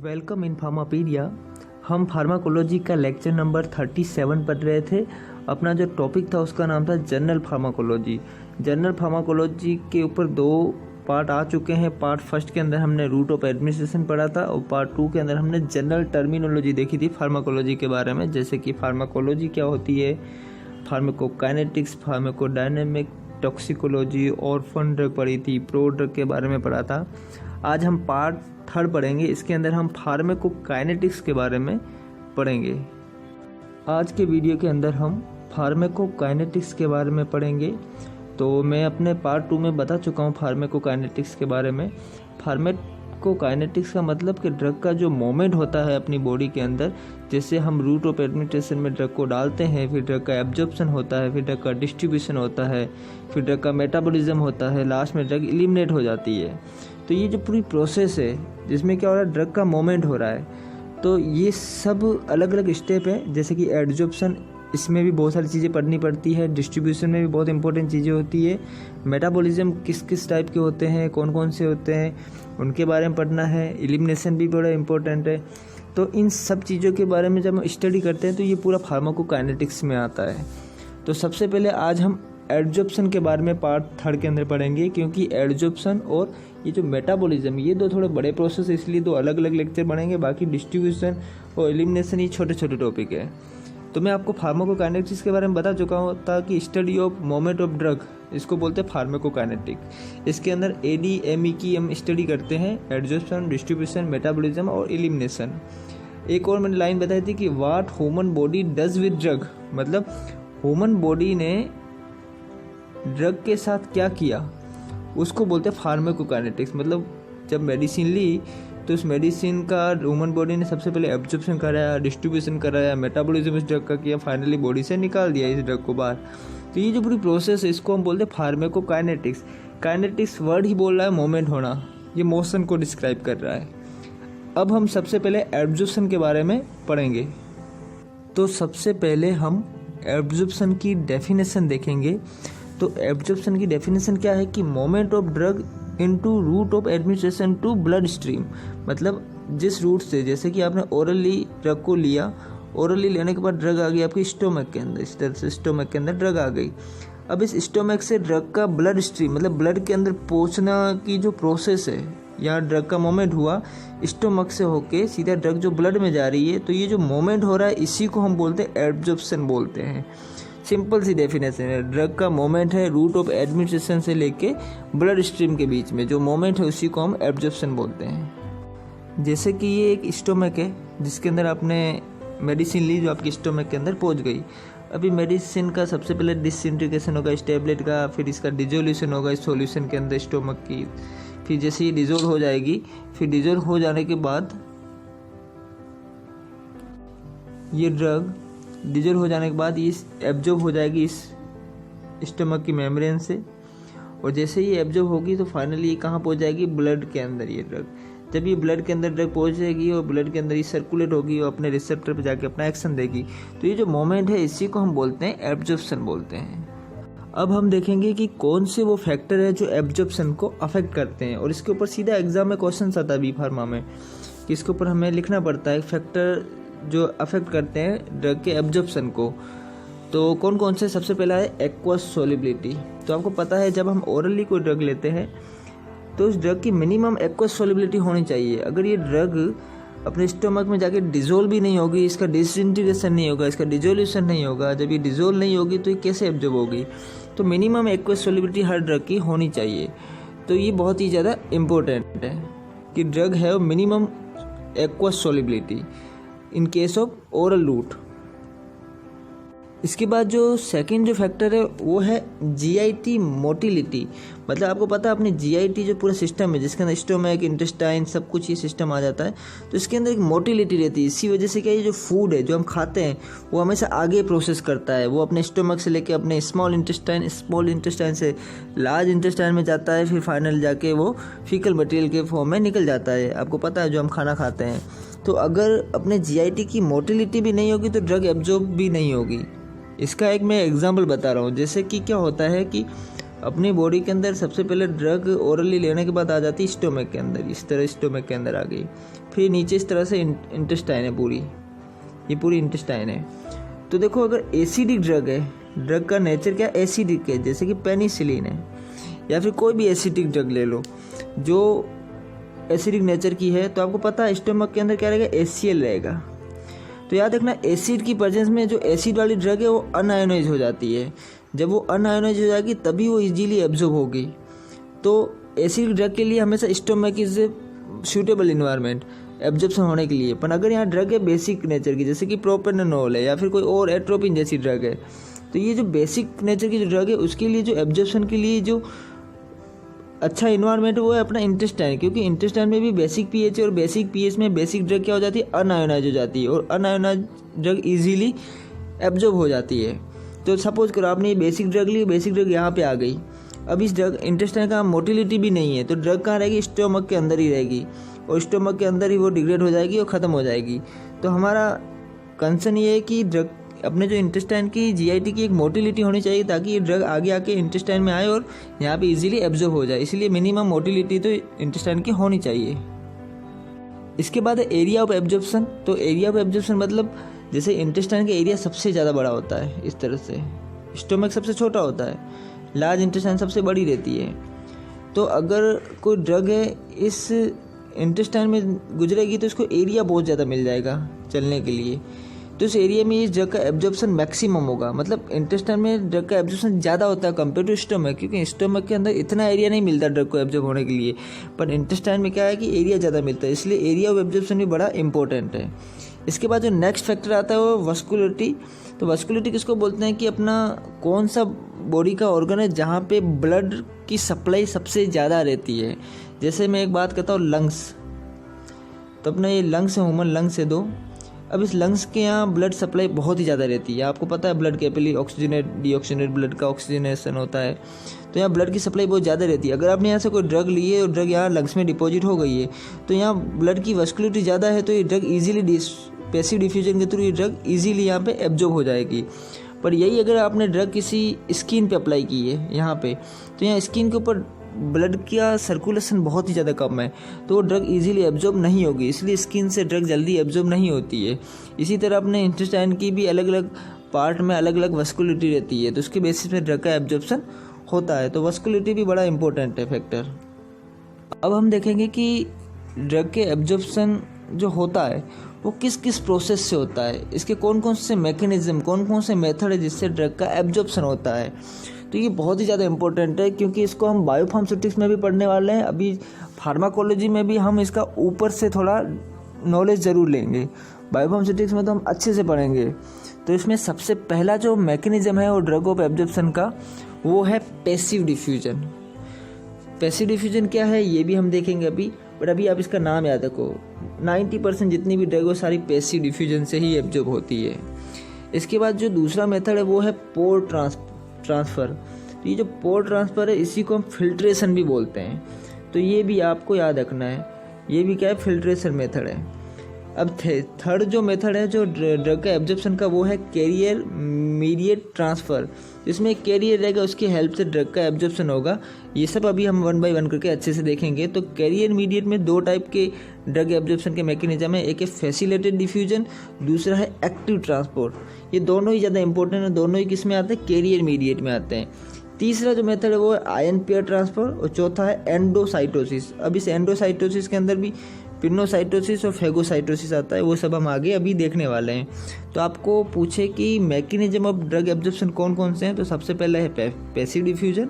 Welcome in फार्मापीडिया। हम pharmacology का lecture number 37 पढ़ रहे थे। अपना जो टॉपिक था उसका नाम था जनरल फार्माकोलॉजी। जनरल फार्माकोलॉजी के ऊपर 2 पार्ट आ चुके हैं। पार्ट फर्स्ट के अंदर हमने रूट ऑफ एडमिनिस्ट्रेशन पढ़ा था और पार्ट 2 के अंदर हमने जनरल टर्मिनोलॉजी देखी थी फार्माकोलॉजी के बारे में, जैसे कि फार्माकोलॉजी क्या होती है, pharmacokinetics, pharmacodynamic, toxicology, orphan drug पढ़ी थी, प्रो ड्रग के बारे में पढ़ा था। आज हम पार्ट 3 पढ़ेंगे। इसके अंदर हम फार्माकोकाइनेटिक्स के बारे में पढ़ेंगे। आज के वीडियो के अंदर हम फार्माकोकाइनेटिक्स के बारे में पढ़ेंगे। तो मैं अपने पार्ट 2 में बता चुका हूँ फार्माकोकाइनेटिक्स के बारे में। फार्माकोकाइनेटिक्स का मतलब कि ड्रग का जो मोमेंट होता है अपनी बॉडी के अंदर, जैसे हम रूट ऑफ एडमिनिस्ट्रेशन में ड्रग को डालते हैं, फिर ड्रग का एब्जॉर्प्शन होता है, फिर ड्रग का डिस्ट्रीब्यूशन होता है, फिर ड्रग का मेटाबॉलिज्म होता है, लास्ट में ड्रग एलिमिनेट हो जाती है। तो ये जो पूरी प्रोसेस है जिसमें क्या हो रहा है, ड्रग का मोमेंट हो रहा है, तो ये सब अलग अलग स्टेप है। जैसे कि एब्जॉर्प्शन, इसमें भी बहुत सारी चीज़ें पढ़नी पड़ती है। डिस्ट्रीब्यूशन में भी बहुत इंपॉर्टेंट चीज़ें होती है। मेटाबॉलिज्म किस किस टाइप के होते हैं, कौन कौन से होते हैं, उनके बारे में पढ़ना है। एलिमिनेशन भी बड़ा इंपॉर्टेंट है। तो इन सब चीज़ों के बारे में जब हम स्टडी करते हैं तो ये पूरा फार्माकोकाइनेटिक्स में आता है। तो सबसे पहले आज हम एब्जॉर्प्शन के बारे में पार्ट 3 के अंदर पढ़ेंगे, क्योंकि एब्जॉर्प्शन और ये जो मेटाबॉलिज्म, ये 2 थोड़े बड़े प्रोसेस है, इसलिए 2 अलग अलग लेक्चर पढ़ेंगे। बाकी डिस्ट्रीब्यूशन और एलिमिनेशन ये छोटे छोटे टॉपिक है। तो मैं आपको फार्माकोकाइनेटिक्स के बारे में बता चुका हूँ ताकि study of moment of drug, इसको बोलते हैं फार्माकोकाइनेटिक। इसके अंदर ADME की हम स्टडी करते हैं, एब्जॉर्प्शन, डिस्ट्रीब्यूशन, मेटाबॉलिज्म और एलिमिनेशन। एक और मैंने लाइन बताई थी कि what human body does with drug, मतलब ह्यूमन बॉडी ने ड्रग के साथ क्या किया, उसको बोलते हैं फार्माकोकाइनेटिक्स। मतलब जब मेडिसिन ली तो उस मेडिसिन का ह्यूमन बॉडी ने सबसे पहले एब्जॉर्प्शन कराया, डिस्ट्रीब्यूशन कराया, मेटाबॉलिज्म इस ड्रग का किया, फाइनली बॉडी से निकाल दिया इस ड्रग को बाहर। तो ये जो पूरी प्रोसेस है इसको हम बोलते हैं फार्माकोकाइनेटिक्स। काइनेटिक्स वर्ड ही बोल रहा है मोमेंट होना, ये मोशन को डिस्क्राइब कर रहा है। अब हम सबसे पहले एब्जॉर्प्शन के बारे में पढ़ेंगे। तो सबसे पहले हम एब्जॉर्प्शन की डेफिनेशन देखेंगे। तो एब्जॉर्प्शन की डेफिनेशन क्या है कि moment of drug into route of administration to bloodstream. मतलब जिस रूट से, जैसे कि आपने ओरली ड्रग को लिया, ओरली लेने के बाद ड्रग आ गई आपकी स्टोमक के अंदर, इस तरह से स्टोमक के अंदर ड्रग आ गई। अब इस स्टोमक से ड्रग का ब्लड स्ट्रीम, मतलब ब्लड के अंदर पहुंचना की जो प्रोसेस है, यहाँ ड्रग का मोमेंट हुआ स्टोमक से होके सीधा ड्रग जो ब्लड में जा रही है, तो ये जो मोमेंट हो रहा है इसी को हम बोलते हैं एब्जॉर्प्शन बोलते हैं। सिंपल सी डेफिनेशन है, ड्रग का मोमेंट है रूट ऑफ एडमिनिस्ट्रेशन से लेके ब्लड स्ट्रीम के बीच में जो मोमेंट है उसी को हम एब्जॉर्प्शन बोलते हैं। जैसे कि ये एक स्टोमक है जिसके अंदर आपने मेडिसिन ली जो आपकी स्टोमक के अंदर पहुंच गई। अभी मेडिसिन का सबसे पहले डिसइंटीग्रेशन होगा इस टैबलेट का, फिर इसका डिजोल्यूशन होगा इस सॉल्यूशन के अंदर स्टोमक की। फिर जैसे ये डिजोल्व हो जाएगी, फिर डिजोल्व हो जाने के बाद ये ड्रग डिजोल्व हो जाने के बाद ये एब्जॉर्ब हो जाएगी इस स्टमक की मेम्ब्रेन से, और जैसे ही एब्जॉर्ब होगी तो फाइनली ये कहाँ पहुँच जाएगी, ब्लड के अंदर। ये ड्रग जब ये ब्लड के अंदर ड्रग पहुँच जाएगी और ब्लड के अंदर ये सर्कुलेट होगी और अपने रिसेप्टर पर जाके अपना एक्शन देगी, तो ये जो मोमेंट है इसी को हम बोलते हैं एब्जॉर्प्शन बोलते हैं। अब हम देखेंगे कि कौन से वो फैक्टर है जो एब्जॉर्प्शन को अफेक्ट करते हैं, और इसके ऊपर सीधा एग्जाम में क्वेश्चन आता है बी फार्मा में कि इसके ऊपर हमें लिखना पड़ता है फैक्टर जो अफेक्ट करते हैं ड्रग के एब्जॉर्प्शन को। तो कौन कौन से, सबसे पहला है एक्वस सोलिबिलिटी। तो आपको पता है जब हम ओरली कोई ड्रग लेते हैं तो उस ड्रग की मिनिमम एक्वस सोलिबिलिटी होनी चाहिए। अगर ये ड्रग अपने स्टोमक में जाके डिजोल्व भी नहीं होगी, इसका डिसइंटीग्रेशन नहीं होगा, इसका डिजोल्यूशन नहीं होगा, जब ये डिजोल्व नहीं होगी तो ये कैसे एब्जॉर्ब होगी। तो मिनिमम एक्वस सोलिबिलिटी हर ड्रग की होनी चाहिए। तो ये बहुत ही ज़्यादा इम्पोर्टेंट है कि ड्रग है minimum aqueous solubility in case of oral route. इसके बाद जो सेकंड जो फैक्टर है वो है GIT मोटिलिटी। मतलब आपको पता है अपनी GIT जो पूरा सिस्टम है जिसके अंदर स्टोमक, इंटेस्टाइन सब कुछ ये सिस्टम आ जाता है, तो इसके अंदर एक मोटिलिटी रहती है। इसी वजह से क्या, ये जो फूड है जो हम खाते हैं वो हमेशा आगे प्रोसेस करता है। वो अपने स्टोमक से लेके अपने स्मॉल इंटेस्टाइन से लार्ज इंटेस्टाइन में जाता है, फिर फाइनल जाके वो फीकल मटेरियल के फॉर्म में निकल जाता है। आपको पता है जो हम खाना खाते हैं। तो अगर अपने GIT की मोटिलिटी भी नहीं होगी तो ड्रग एब्जॉर्ब भी नहीं होगी। इसका एक मैं एग्जांपल बता रहा हूँ। जैसे कि क्या होता है कि अपनी बॉडी के अंदर सबसे पहले ड्रग ओरली लेने के बाद आ जाती है स्टोमक के अंदर, इस तरह स्टोमक के अंदर आ गई, फिर नीचे इस तरह से इंटेस्टाइन है, ये पूरी इंटेस्टाइन है। तो देखो अगर एसिडिक ड्रग है, ड्रग का नेचर क्या एसिडिक है, जैसे कि पेनिसिलिन है या फिर कोई भी एसिडिक ड्रग ले लो जो एसिडिक नेचर की है, तो आपको पता है स्टोमक के अंदर क्या रहेगा, HCl रहेगा। तो याद रखना एसिड की प्रेजेंस में जो एसिड वाली ड्रग है वो अनआयोनाइज हो जाती है, जब वो अनआयोनाइज हो जाएगी तभी वो इजीली एब्जॉर्ब होगी। तो एसिड ड्रग के लिए हमेशा stomach is suitable environment absorption होने के लिए। पर अगर यहाँ ड्रग है बेसिक नेचर की, जैसे कि प्रोपेनोल है या फिर कोई और एट्रोपिन जैसी ड्रग है, तो ये जो बेसिक नेचर की जो ड्रग है उसके लिए जो एब्जॉर्प्शन के लिए जो अच्छा इन्वायरमेंट वो है अपना इंटेस्टाइन, क्योंकि इंटेस्टाइन में भी बेसिक पीएच है और बेसिक पीएच में बेसिक ड्रग क्या हो जाती है, अनआयोनाइज हो जाती है और अनआयोनाइज ड्रग इजीली एब्जॉर्ब हो जाती है। तो सपोज करो आपने ये बेसिक ड्रग ली, बेसिक ड्रग यहाँ पे आ गई, अब इस ड्रग इंटेस्टाइन का मोटिलिटी भी नहीं है, तो ड्रग कहाँ रहेगी, स्टोमक के अंदर ही रहेगी और स्टोमक के अंदर ही वो डिग्रेड हो जाएगी और ख़त्म हो जाएगी। तो हमारा कंसर्न ये है कि ड्रग अपने जो इंटेस्टाइन की GIT की एक मोटिलिटी होनी चाहिए ताकि ये ड्रग आगे आके इंटेस्टाइन में आए और यहाँ पे इजीली एब्जॉर्ब हो जाए, इसलिए मिनिमम मोटिलिटी तो इंटेस्टाइन की होनी चाहिए। इसके बाद है एरिया ऑफ एब्जॉर्प्शन। तो एरिया ऑफ एब्जॉर्प्शन मतलब जैसे इंटेस्टाइन का एरिया सबसे ज़्यादा बड़ा होता है, इस तरह से स्टोमक सबसे छोटा होता है, लार्ज इंटेस्टाइन सबसे बड़ी रहती है। तो अगर कोई ड्रग है इस इंटेस्टाइन में गुजरेगी तो इसको एरिया बहुत ज़्यादा मिल जाएगा चलने के लिए, तो इस एरिया में इस ड्रग का एब्जॉर्प्शन मैक्सिमम होगा। मतलब इंटेस्टाइन में ड्रग का एब्जॉर्प्शन ज़्यादा होता है कंपेयर टू स्टोमक, क्योंकि स्टोमक के अंदर इतना एरिया नहीं मिलता ड्रग को एब्जॉर्ब होने के लिए, पर इंटेस्टाइन में क्या है कि एरिया ज़्यादा मिलता है, इसलिए एरिया ऑफ एब्जॉर्प्शन भी बड़ा इंपॉर्टेंट है। इसके बाद जो नेक्स्ट फैक्टर आता है वो वस्कुलरिटी। तो वस्कुलरिटी किसको बोलते हैं कि अपना कौन सा बॉडी का ऑर्गन है जहाँ पे ब्लड की सप्लाई सबसे ज़्यादा रहती है। जैसे मैं एक बात कहता हूँ लंग्स, तो अपना ये लंग्स है, ह्यूमन लंग्स है 2। अब इस लंग्स के यहाँ ब्लड सप्लाई बहुत ही ज़्यादा रहती है, आपको पता है blood capillary oxygenate deoxygenate blood का ऑक्सीजनेशन होता है, तो यहाँ ब्लड की सप्लाई बहुत ज़्यादा रहती है। अगर आपने यहाँ से कोई ड्रग ली है और ड्रग यहाँ लंग्स में डिपॉजिट हो गई है तो यहाँ ब्लड की वस्कुलरिटी ज़्यादा है, तो ये ड्रग ईजिली पैसिव डिफ्यूजन के थ्रू ये ड्रग ईजिली यहाँ पे एब्जॉर्ब हो जाएगी। पर यही अगर आपने ड्रग किसी स्किन पे अप्लाई की है यहाँ पे, तो यहाँ स्किन के ऊपर ब्लड का सर्कुलेशन बहुत ही ज़्यादा कम है, तो वो ड्रग इजीली एब्जॉर्ब नहीं होगी, इसलिए स्किन से ड्रग जल्दी एब्जॉर्ब नहीं होती है। इसी तरह अपने इंटेस्टाइन की भी अलग अलग पार्ट में अलग अलग वस्कुलरिटी रहती है, तो उसके बेसिस पे ड्रग का एब्जॉर्प्शन होता है। तो वस्कुलरिटी भी बड़ा इंपॉर्टेंट है फैक्टर। अब हम देखेंगे कि ड्रग के एब्जॉर्प्शन जो होता है वो किस किस प्रोसेस से होता है, इसके कौन कौन से मैकेनिज्म, कौन कौन से मेथड है जिससे ड्रग का एब्जॉर्प्शन होता है। तो ये बहुत ही ज़्यादा इंपॉर्टेंट है, क्योंकि इसको हम बायोफार्मास्यूटिक्स में भी पढ़ने वाले हैं, अभी फार्माकोलॉजी में भी हम इसका ऊपर से थोड़ा नॉलेज ज़रूर लेंगे। बायोफार्मास्यूटिक्स में तो हम अच्छे से पढ़ेंगे। तो इसमें सबसे पहला जो मैकेनिज्म है वो ड्रग ऑफ एब्जॉर्प्शन का, वो है पैसिव डिफ्यूजन। पैसिव डिफ्यूजन क्या है ये भी हम देखेंगे अभी, बट अभी आप इसका नाम याद रखो। 90% जितनी भी ड्रग हो सारी पैसिव डिफ्यूजन से ही एब्जॉर्ब होती है। इसके बाद जो दूसरा मेथड है वो है पोर ट्रांसफ़र। तो ये जो पोर ट्रांसफ़र है इसी को हम फिल्ट्रेशन भी बोलते हैं, तो ये भी आपको याद रखना है, ये भी क्या है, फिल्ट्रेशन मेथड है। अब थर्ड जो मेथड है जो ड्रग का एब्जॉर्प्शन का, वो है कैरियर मीडिएट ट्रांसफ़र। इसमें कैरियर रहेगा, उसकी हेल्प से ड्रग का एब्जॉर्प्शन होगा। ये सब अभी हम 1 बाय 1 करके अच्छे से देखेंगे। तो कैरियर मीडिएट में 2 टाइप के ड्रग एब्जॉर्प्शन के मैकेनिज्म है, एक है फैसिलिटेटेड डिफ्यूजन, दूसरा है एक्टिव ट्रांसपोर्ट। ये दोनों ही ज़्यादा इंपॉर्टेंट है, दोनों ही किस में आते हैं, कैरियर मीडिएट में आते हैं। तीसरा जो मेथड है वो है आयन पेयर ट्रांसफर और चौथा है एंडोसाइटोसिस। अब इस एंडोसाइटोसिस के अंदर भी पिनोसाइटोसिस और फेगोसाइटोसिस आता है, वो सब हम आगे अभी देखने वाले हैं। तो आपको पूछे कि मैकेनिज्म ऑफ ड्रग एब्जॉर्प्शन कौन कौन से हैं, तो सबसे पहले है पैसिव डिफ्यूजन,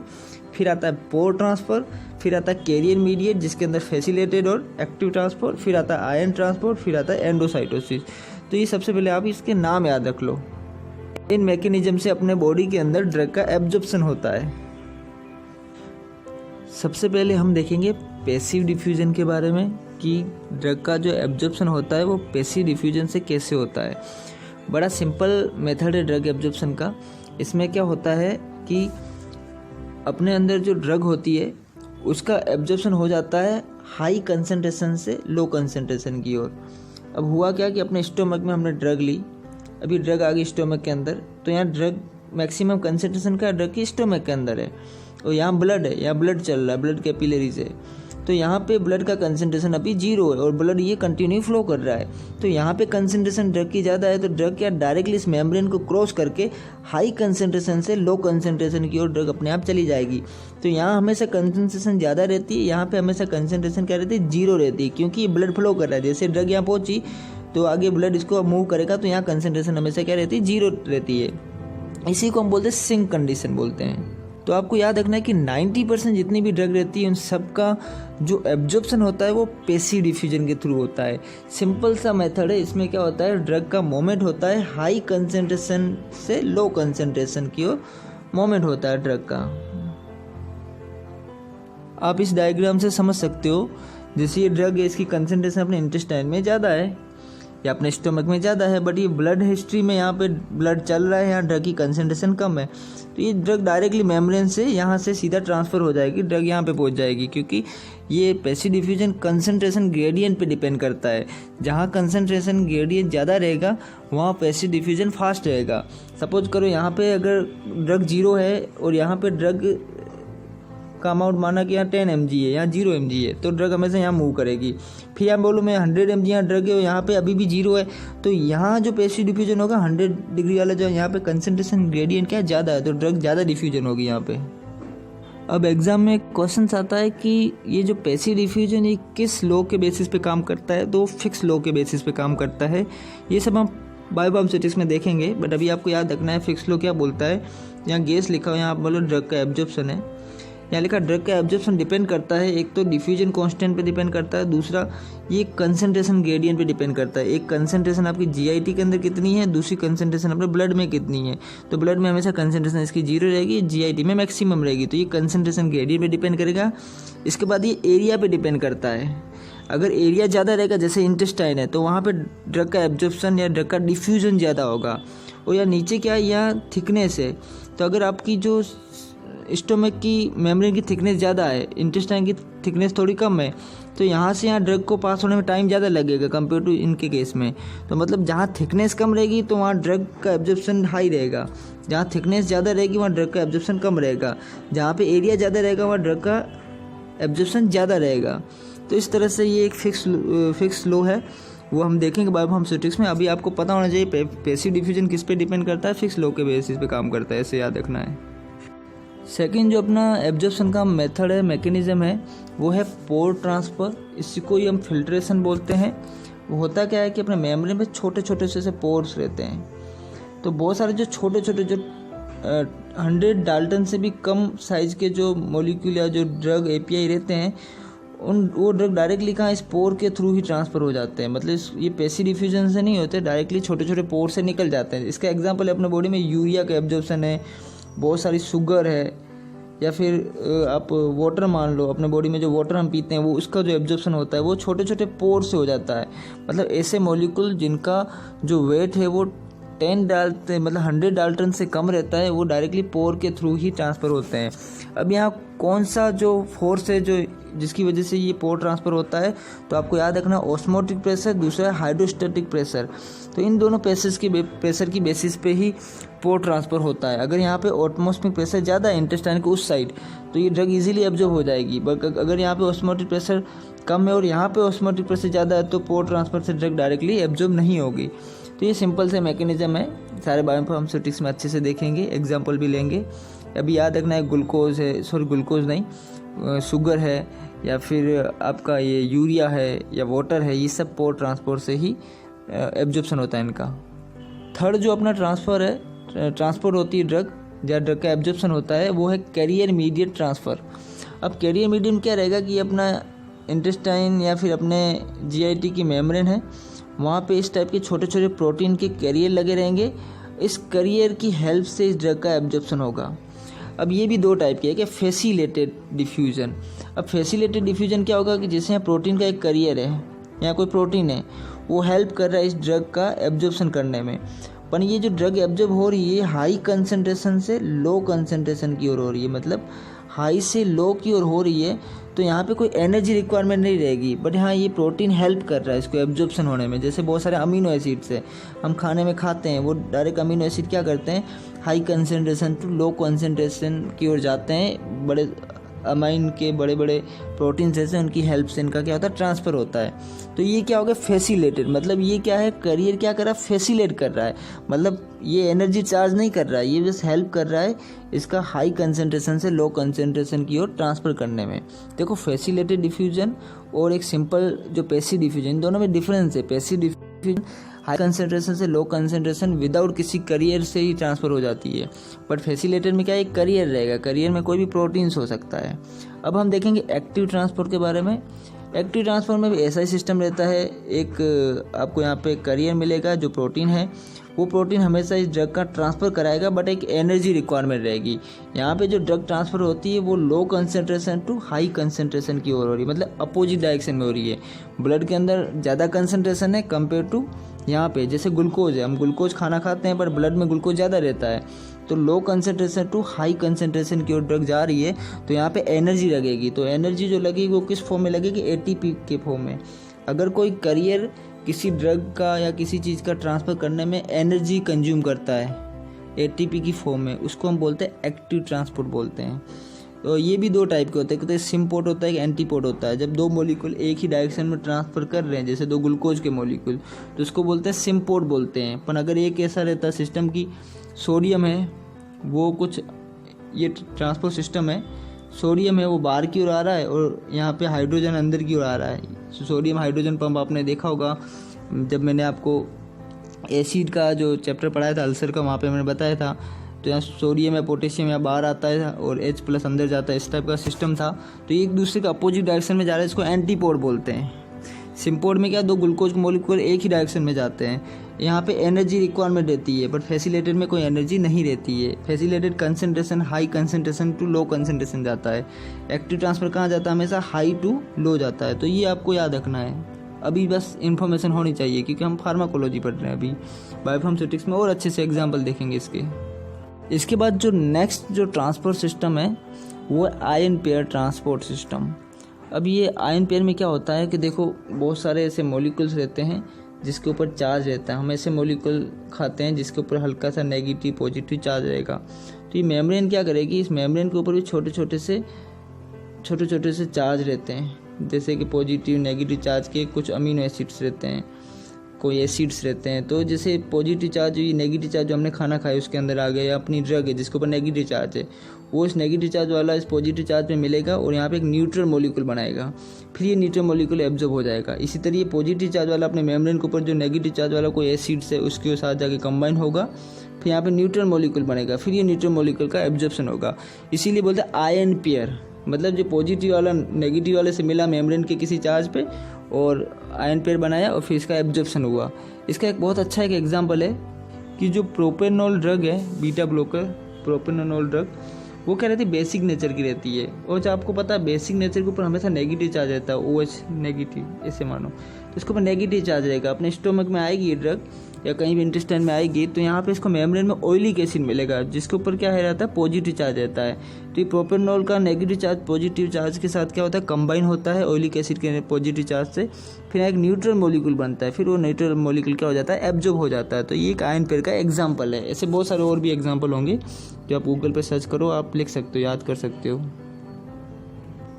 फिर आता है पोर ट्रांसफर, फिर आता है कैरियर मीडिएट जिसके अंदर फैसिलिटेटेड और एक्टिव ट्रांसपोर्ट, फिर आता है आयन ट्रांसपोर्ट, फिर आता है एंडोसाइटोसिस। तो ये सबसे पहले आप इसके नाम याद रख लो। इन मैकेनिज्म से अपने बॉडी के अंदर ड्रग का एब्जॉर्प्शन होता है। सबसे पहले हम देखेंगे पैसिव डिफ्यूजन के बारे में कि ड्रग का जो एब्जॉर्प्शन होता है वो पैसिव डिफ्यूजन से कैसे होता है। बड़ा सिंपल मेथड है ड्रग एब्जॉर्प्शन का। इसमें क्या होता है कि अपने अंदर जो ड्रग होती है उसका एब्जॉर्प्शन हो जाता है हाई कंसंट्रेशन से लो कंसंट्रेशन की ओर। अब हुआ क्या कि अपने स्टोमक में हमने ड्रग ली, अभी ड्रग आ गई स्टोमक के अंदर, तो यहाँ ड्रग मैक्सिमम कंसंट्रेशन का ड्रग की स्टोमक के अंदर है। और यहाँ ब्लड है, यहाँ ब्लड चल रहा है, ब्लड कैपिलरीज है, तो यहाँ पे ब्लड का कंसंट्रेशन अभी 0 है और ब्लड ये कंटिन्यू फ्लो कर रहा है। तो यहाँ पे कंसंट्रेशन ड्रग की ज़्यादा है, तो ड्रग क्या डायरेक्टली इस मेम्ब्रेन को क्रॉस करके हाई कंसंट्रेशन से लो कंसंट्रेशन की ओर ड्रग अपने आप चली जाएगी। तो यहाँ हमेशा कंसंट्रेशन ज़्यादा रहती है, यहाँ पे हमेशा कंसंट्रेशन क्या रहती है, 0 रहती है, क्योंकि ये ब्लड फ्लो कर रहा है। जैसे ड्रग यहाँ पहुँची तो आगे ब्लड इसको मूव करेगा, तो यहाँ कंसंट्रेशन हमेशा क्या रहती है, 0 रहती है। इसी को हम बोलते हैं सिंक कंडीशन बोलते हैं। तो आपको याद रखना है कि 90% जितनी भी ड्रग रहती है उन सब का जो एब्जॉर्प्शन होता है वो पैसिव डिफ्यूजन के थ्रू होता है। सिंपल सा मेथड है। इसमें क्या होता है, ड्रग का मोमेंट होता है हाई कंसंट्रेशन से लो कंसंट्रेशन की ओर मोमेंट होता है ड्रग का। आप इस डायग्राम से समझ सकते हो, जैसे ये ड्रग है, इसकी कंसंट्रेशन अपने इंटेस्टाइन में ज़्यादा है या अपने स्टमक में ज़्यादा है, बट ये ब्लड हिस्ट्री में यहाँ पे ब्लड चल रहा है, यहाँ ड्रग की कंसंट्रेशन कम है। तो ये ड्रग डायरेक्टली मेम्ब्रेन से यहाँ से सीधा ट्रांसफ़र हो जाएगी, ड्रग यहाँ पे पहुँच जाएगी, क्योंकि ये पैसिव डिफ्यूजन कंसंट्रेशन ग्रेडियंट पे डिपेंड करता है। जहाँ कंसंट्रेशन ग्रेडियंट ज़्यादा रहेगा वहाँ पैसिव डिफ्यूजन फास्ट रहेगा। सपोज करो यहाँ पे अगर ड्रग 0 है और यहाँ पे ड्रग का अमाउंट माना कि यहाँ 10 mg है, यहाँ 0 mg है, तो ड्रग हमेशा यहाँ मूव करेगी। फिर यहाँ बोलूँ मैं 100 mg यहाँ ड्रग है और यहाँ पे अभी भी 0 है, तो यहाँ जो पैसिव डिफ्यूजन होगा 100 डिग्री वाला जो यहाँ पे कंसंट्रेशन ग्रेडियंट क्या ज़्यादा है, तो ड्रग ज़्यादा डिफ्यूजन होगी यहाँ पे। अब एग्जाम में क्वेश्चन आता है कि ये जो पैसिव डिफ्यूजन ये किस लॉ के बेसिस पे काम करता है, तो फिक्स लॉ के बेसिस पे काम करता है। ये सब हम बायोइन्फॉर्मेटिक्स में देखेंगे, बट अभी आपको याद रखना है फिक्स लॉ क्या बोलता है। यहाँ गैस लिखा हो, यहाँ आप बोलो ड्रग का एब्जॉर्प्शन है, यहाँ लिखा ड्रग का एब्जॉर्प्शन डिपेंड करता है, एक तो डिफ्यूजन कांस्टेंट पे डिपेंड करता है, दूसरा ये कंसंट्रेशन ग्रेडियंट पे डिपेंड करता है। एक कंसंट्रेशन आपकी जीआईटी के अंदर कितनी है, दूसरी कंसंट्रेशन अपने ब्लड में कितनी है। तो ब्लड में हमेशा कंसंट्रेशन इसकी 0 रहेगी, जीआईटी में मैक्सिमम रहेगी, तो ये कंसंट्रेशन ग्रेडियंट पे डिपेंड करेगा। इसके बाद ये एरिया पे डिपेंड करता है। अगर एरिया ज़्यादा रहेगा, जैसे इंटेस्टाइन है, तो वहाँ पर ड्रग का एब्जॉर्प्शन या ड्रग का डिफ्यूजन ज़्यादा होगा। और या नीचे क्या है, यहाँ थिकनेस है, तो अगर आपकी जो स्टोमक की मेम्ब्रेन की थिकनेस ज़्यादा है, इंटेस्टाइन की थिकनेस थोड़ी कम है, तो यहाँ से यहाँ ड्रग को पास होने में टाइम ज़्यादा लगेगा कंपेयर टू इनके केस में। तो मतलब जहाँ थिकनेस कम रहेगी तो वहाँ ड्रग का एब्जॉर्प्शन हाई रहेगा, जहाँ थिकनेस ज़्यादा रहेगी वहाँ ड्रग का एब्जॉर्प्शन कम रहेगा, जहाँ पे एरिया ज़्यादा रहेगा वहाँ ड्रग का एब्जॉर्प्शन ज़्यादा रहेगा। तो इस तरह से ये एक फिक्स लॉ है, वो हम देखेंगे बायोइन्फॉर्मेटिक्स में। अभी आपको पता होना चाहिए पैसिव डिफ्यूजन किस पे डिपेंड करता है, फिक्स लॉ के बेसिस पे काम करता है, ऐसे याद रखना है। सेकंड जो अपना एब्जॉर्प्शन का मेथड है, मैकेनिज्म है, वो है पोर ट्रांसफ़र। इसी को ही हम फिल्ट्रेशन बोलते हैं। वो होता क्या है कि अपने मेम्ब्रेन में छोटे छोटे से पोर्स रहते हैं, तो बहुत सारे जो छोटे छोटे जो 100 डाल्टन से भी कम साइज़ के जो मॉलिक्यूल या जो ड्रग एपीआई रहते हैं, वो ड्रग डायरेक्टली कहाँ इस पोर के थ्रू ही ट्रांसफ़र हो जाते हैं। मतलब ये पैसिव डिफ्यूजन से नहीं होते, डायरेक्टली छोटे छोटे पोर से निकल जाते हैं। इसका एग्जांपल है अपने बॉडी में यूरिया का एब्जॉर्प्शन है, बहुत सारी शुगर है, या फिर आप वाटर मान लो, अपने बॉडी में जो वाटर हम पीते हैं वो उसका जो एब्जॉर्प्शन होता है वो छोटे छोटे पोर से हो जाता है। मतलब ऐसे मॉलिक्यूल जिनका जो वेट है वो 100 डाल्टन से कम रहता है, वो डायरेक्टली पोर के थ्रू ही ट्रांसफ़र होते हैं। अब यहाँ कौन सा जो फोर्स है जो जिसकी वजह से ये पोर ट्रांसफ़र होता है, तो आपको याद रखना ऑस्मोटिक प्रेशर, दूसरा है हाइड्रोस्टैटिक प्रेशर। तो इन दोनों प्रेशर की बेसिस पे ही पोर ट्रांसफ़र होता है। अगर यहाँ पे ऑटमॉस्फेरिक प्रेशर ज़्यादा है इंटेस्टाइन के उस साइड, तो ये ड्रग इजीली एब्जॉर्ब हो जाएगी। बट अगर यहाँ पे ऑस्मोटिक प्रेशर कम है और यहाँ पे ऑस्मोटिक प्रेशर ज़्यादा है, तो पोर ट्रांसफ़र से ड्रग डायरेक्टली एब्जॉर्ब नहीं होगी। तो ये सिंपल से मैकेनिज्म है, सारे बायोइन्फॉर्मेटिक्स में अच्छे से देखेंगे, एग्जाम्पल भी लेंगे। अभी याद रखना है ग्लूकोज नहीं, शुगर है, या फिर आपका ये यूरिया है या वाटर है, ये सब पोर ट्रांसपोर्ट से ही एब्जॉर्प्शन होता है इनका। थर्ड जो अपना ट्रांसपोर्ट होती है ड्रग, या ड्रग का एब्जॉर्प्शन होता है, वो है कैरियर मीडिएट ट्रांसफ़र। अब कैरियर मीडियम क्या रहेगा कि अपना इंटेस्टाइन या फिर अपने जीआईटी की मेम्ब्रेन है, वहाँ पे इस टाइप के छोटे छोटे प्रोटीन के कैरियर लगे रहेंगे। इस कैरियर की हेल्प से इस ड्रग का एब्जॉर्प्शन होगा। अब ये भी दो टाइप के है कि फैसिलिटेटेड डिफ्यूजन। अब फैसिलिटेटेड डिफ्यूजन क्या होगा कि जैसे यहाँ प्रोटीन का एक कैरियर है, यहाँ कोई प्रोटीन है, वो हेल्प कर रहा है इस ड्रग का एब्जॉर्प्शन करने में, पर ये जो ड्रग एब्जॉर्ब हो रही है हाई कंसंट्रेशन से लो कंसंट्रेशन की ओर हो रही है। मतलब हाई से लो की ओर हो रही है तो यहाँ पे कोई एनर्जी रिक्वायरमेंट नहीं रहेगी, बट हाँ ये प्रोटीन हेल्प कर रहा है इसको एब्जॉर्प्शन होने में। जैसे बहुत सारे अमीनो एसिड्स है हम खाने में खाते हैं, वो डायरेक्ट अमीनो एसिड क्या करते हैं, high concentration to low concentration की ओर जाते हैं। बड़े अमाइन के बड़े बड़े प्रोटीन्स जैसे उनकी हेल्प से इनका क्या होता है, ट्रांसफ़र होता है। तो ये क्या हो गया, फैसिलेटेड, मतलब ये क्या है, करियर क्या कर रहा है, फैसिलेट कर रहा है, मतलब ये एनर्जी चार्ज नहीं कर रहा है, ये बस हेल्प कर रहा है इसका हाई कंसनट्रेशन से लो कंसनट्रेशन की ओर ट्रांसफ़र करने में। देखो फैसिलेटेड डिफ्यूजन और एक सिंपल जो पैसिव डिफ्यूजन, इन दोनों में डिफरेंस है। पैसिव डिफ्यूजन हाई कंसनट्रेशन से लो कंसनट्रेशन विदाउट किसी करियर से ही ट्रांसफ़र हो जाती है, बट फैसिलेटेड में क्या एक करियर रहेगा, करियर में कोई भी प्रोटीन्स हो सकता है। अब हम देखेंगे एक्टिव ट्रांसपोर्ट के बारे में। एक्टिव ट्रांसपोर्ट में भी ऐसा ही सिस्टम रहता है, एक आपको यहाँ पे करियर मिलेगा, जो प्रोटीन है वो प्रोटीन हमेशा इस ड्रग का ट्रांसफ़र कराएगा, बट एक एनर्जी रिक्वायरमेंट रहेगी। यहाँ पे जो ड्रग ट्रांसफ़र होती है वो low concentration to high concentration की ओर हो रही है, मतलब अपोजिट डायरेक्शन में हो रही है। ब्लड के अंदर ज़्यादा कंसनट्रेशन है कंपेयर टू यहाँ पे, जैसे ग्लूकोज है, हम ग्लूकोज खाना खाते हैं पर ब्लड में ग्लूकोज ज़्यादा रहता है, तो low concentration to high concentration की ओर ड्रग जा रही है तो यहाँ पे एनर्जी लगेगी। तो एनर्जी जो लगेगी वो किस फॉर्म में लगेगी, एटीपी के फॉर्म में। अगर कोई करियर किसी ड्रग का या किसी चीज़ का ट्रांसफ़र करने में एनर्जी कंज्यूम करता है एटीपी की फॉर्म में, उसको हम बोलते हैं एक्टिव ट्रांसपोर्ट बोलते हैं। तो ये भी दो टाइप के होते हैं, तो सिम्पोर्ट होता है, एक एंटीपोर्ट होता है। जब दो मॉलिक्यूल एक ही डायरेक्शन में ट्रांसफ़र कर रहे हैं, जैसे दो ग्लूकोज के मॉलिक्यूल, तो उसको बोलते हैं सिम्पोर्ट बोलते हैं। पर अगर एक ऐसा रहता है सिस्टम की सोडियम है, वो कुछ ये ट्रांसपोर्ट सिस्टम है, सोडियम है वो बाहर की ओर आ रहा है और यहाँ पे हाइड्रोजन अंदर की ओर आ रहा है। सोडियम हाइड्रोजन पंप आपने देखा होगा, जब मैंने आपको एसिड का जो चैप्टर पढ़ाया था अल्सर का, वहाँ पे मैंने बताया था। तो यहाँ सोडियम या पोटेशियम यहाँ बाहर आता है और H+ अंदर जाता है, इस टाइप का सिस्टम था। तो ये एक दूसरे के अपोजिट डायरेक्शन में जा रहा है, इसको एंटीपोड बोलते हैं। सिम्पोड में क्या, दो ग्लूकोज मॉलिक्यूल एक ही डायरेक्शन में जाते हैं, यहाँ पे एनर्जी रिक्वायरमेंट रहती है, बट फैसिलेटेड में कोई एनर्जी नहीं रहती है। Facilitated concentration high concentration to low concentration जाता है, एक्टिव ट्रांसफर कहाँ जाता है, हमेशा हाई टू लो जाता है। तो ये आपको याद रखना है, अभी बस इन्फॉर्मेशन होनी चाहिए, क्योंकि हम फार्माकोलॉजी पढ़ रहे हैं अभी। बायोफार्मास्यूटिक्स में और अच्छे से एग्जाम्पल देखेंगे इसके बाद जो नेक्स्ट जो ट्रांसपोर्ट सिस्टम है वो है आयन पेयर ट्रांसपोर्ट सिस्टम। अब ये आयन पेयर में क्या होता है कि देखो बहुत सारे ऐसे मॉलिक्यूल्स रहते हैं जिसके ऊपर चार्ज रहता है। हम ऐसे मॉलिक्यूल खाते हैं जिसके ऊपर हल्का सा नेगेटिव पॉजिटिव चार्ज रहेगा। तो ये मेम्ब्रेन क्या करेगी, इस मेम्ब्रेन के ऊपर भी छोटे छोटे से चार्ज रहते हैं, जैसे कि पॉजिटिव नेगेटिव चार्ज के कुछ अमीनो एसिड्स रहते हैं, कोई एसिड्स रहते हैं। तो जैसे पॉजिटिव चार्ज, ये नेगेटिव चार्ज जो हमने खाना खाया उसके अंदर आ गया, या अपनी ड्रग है जिसके ऊपर नेगेटिव चार्ज है, वो इस नेगेटिव चार्ज वाला इस पॉजिटिव चार्ज में मिलेगा और यहाँ पे एक न्यूट्रल मॉलिक्यूल बनाएगा, फिर ये न्यूट्रल मॉलिक्यूल एब्जॉर्ब हो जाएगा। इसी तरह ये पॉजिटिव चार्ज वाला अपने मेम्ब्रेन के ऊपर जो नेगेटिव चार्ज वाला कोई एसिड्स है उसके साथ जाके कंबाइन होगा, फिर यहाँ पे न्यूट्रल मॉलिक्यूल बनेगा, फिर ये न्यूट्रल मॉलिक्यूल का एब्जॉर्प्शन होगा। इसीलिए बोलते हैं आयन पेयर, मतलब जो पॉजिटिव वाला नेगेटिव वाले से मिला मेम्ब्रेन के किसी चार्ज पे और आयन पेयर बनाया और फिर इसका एब्जॉर्प्शन हुआ। इसका एक बहुत अच्छा एक एग्जांपल है कि जो प्रोपेनोल ड्रग है, बीटा ब्लॉकर प्रोपेनोल ड्रग, वो क्या रहती है, बेसिक नेचर की रहती है। और जो आपको पता है बेसिक नेचर के ऊपर हमेशा नेगेटिव चार्ज रहता है, OH नेगेटिव ऐसे मानो, तो इसके ऊपर नेगेटिव चार्ज रहेगा। अपने स्टोमक में आएगी ये ड्रग या कहीं भी इंटेस्टाइन में आएगी तो यहाँ पे इसको मेम्ब्रेन में ऑयलिक एसिड मिलेगा जिसके ऊपर क्या है रहता है, पॉजिटिव चार्ज रहता है। तो ये प्रोपेनोल का नेगेटिव चार्ज पॉजिटिव चार्ज के साथ क्या होता है, कंबाइन होता है ऑयलिक एसिड के पॉजिटिव चार्ज से, फिर एक न्यूट्रल मॉलिक्यूल बनता है, फिर वो न्यूट्रल मॉलिक्यूल क्या हो जाता है, एब्जॉर्ब हो जाता है। तो ये एक आयन पेयर का एग्जाम्पल है। ऐसे बहुत सारे और भी एग्जाम्पल होंगे जो आप गूगल पर सर्च करो, आप लिख सकते हो, याद कर सकते हो।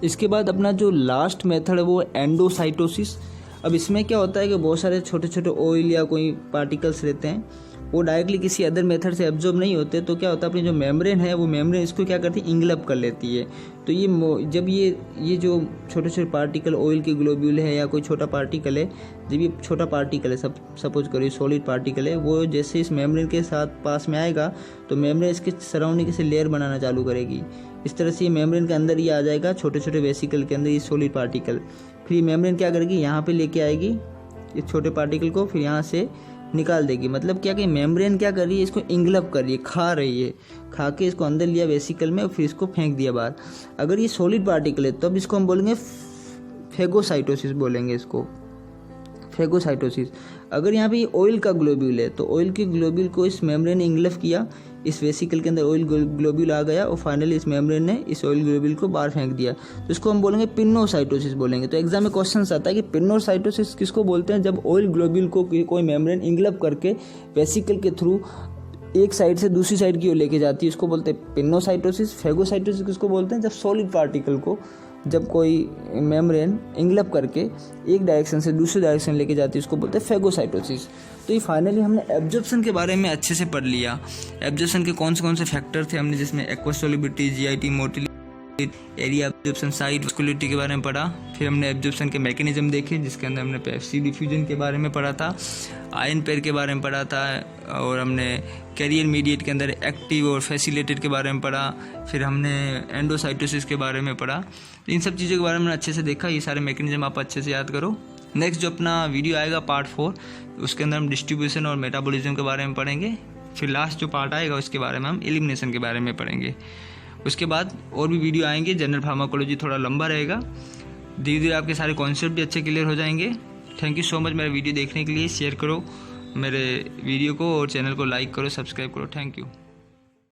इसके बाद अपना जो लास्ट मेथड है वो एंडोसाइटोसिस। अब इसमें क्या होता है कि बहुत सारे छोटे छोटे ऑयल या कोई पार्टिकल्स रहते हैं, वो डायरेक्टली किसी अदर मेथड से एब्जॉर्ब नहीं होते, तो क्या होता है अपनी जो मेम्ब्रेन है वो मेम्ब्रेन इसको क्या करती है, इंगल्प कर लेती है। तो ये जब ये जो छोटे छोटे पार्टिकल ऑयल के ग्लोब्यूल है या कोई छोटा पार्टिकल है, जब ये छोटा पार्टिकल है, सपोज करिए सॉलिड पार्टिकल है, वो जैसे इस मेम्ब्रेन के साथ पास में आएगा तो मेम्ब्रेन इसके सराउंडिंग से लेयर बनाना चालू करेगी। इस तरह से ये मेम्ब्रेन के अंदर ही आ जाएगा, छोटे छोटे वेसिकल के अंदर ये सॉलिड पार्टिकल। फिर ये मेम्ब्रेन क्या करेगी, यहाँ पे लेके आएगी इस छोटे पार्टिकल को, फिर यहाँ से निकाल देगी। मतलब क्या कि मेम्ब्रेन क्या कर रही है, इसको इंगल्प कर रही है, खा रही है, खा के इसको अंदर लिया वेसिकल में और फिर इसको फेंक दिया बाहर। अगर ये सॉलिड पार्टिकल है तो अब इसको हम बोलेंगे फेगोसाइटोसिस, बोलेंगे इसको फेगोसाइटोसिस। अगर यहाँ पे ये ऑयल का ग्लोब्यूल है तो ऑयल के ग्लोब्यूल को इस मेम्ब्रेन ने इंगल्प किया, इस वेसिकल के अंदर ऑयल ग्लोब्यूल आ गया और फाइनली इस मेम्ब्रेन ने इस ऑयल ग्लोब्यूल को बाहर फेंक दिया, तो इसको हम बोलेंगे पिनोसाइटोसिस बोलेंगे। तो एग्जाम में क्वेश्चन आता है कि पिनोसाइटोसिस किसको बोलते हैं, जब ऑयल ग्लोब्यूल को कोई मेम्ब्रेन इंगल्प करके वेसिकल के थ्रू एक साइड से दूसरी साइड की ओर लेके जाती है, इसको बोलते हैं पिनोसाइटोसिस। फेगोसाइटोसिस किसको बोलते हैं, जब सॉलिड पार्टिकल को जब कोई मेम्ब्रेन इंगल्प करके एक डायरेक्शन से दूसरी डायरेक्शन लेके जाती है, उसको बोलते हैं फेगोसाइटोसिस। तो ये फाइनली हमने एब्जॉर्प्शन के बारे में अच्छे से पढ़ लिया। एब्जॉर्प्शन के कौन से फैक्टर थे हमने, जिसमें aqueous solubility, GIT, motility, area absorption, site viscosity के बारे में पढ़ा। फिर हमने एब्जॉर्प्शन के मैकेनिज्म देखे, जिसके अंदर हमने पेप्सी डिफ्यूजन के बारे में पढ़ा था, आयन पेयर के बारे में पढ़ा था, और हमने कैरियर मीडिएट के अंदर एक्टिव और फैसिलिटेटेड के बारे में पढ़ा। फिर हमने एंडोसाइटोसिस के बारे में पढ़ा। इन सब चीज़ों के बारे में अच्छे से देखा। ये सारे मैकेनिज्म आप अच्छे से याद करो। नेक्स्ट जो अपना वीडियो आएगा पार्ट 4, उसके अंदर हम डिस्ट्रीब्यूशन और मेटाबॉलिज्म के बारे में पढ़ेंगे। फिर लास्ट जो पार्ट आएगा उसके बारे में हम एलिमिनेशन के बारे में पढ़ेंगे। उसके बाद और भी वीडियो आएंगे। जनरल फार्माकोलॉजी थोड़ा लंबा रहेगा, धीरे धीरे आपके सारे कॉन्सेप्ट भी अच्छे क्लियर हो जाएंगे। थैंक यू सो मच मेरा वीडियो देखने के लिए। शेयर करो मेरे वीडियो को और चैनल को लाइक करो, सब्सक्राइब करो। Thank you.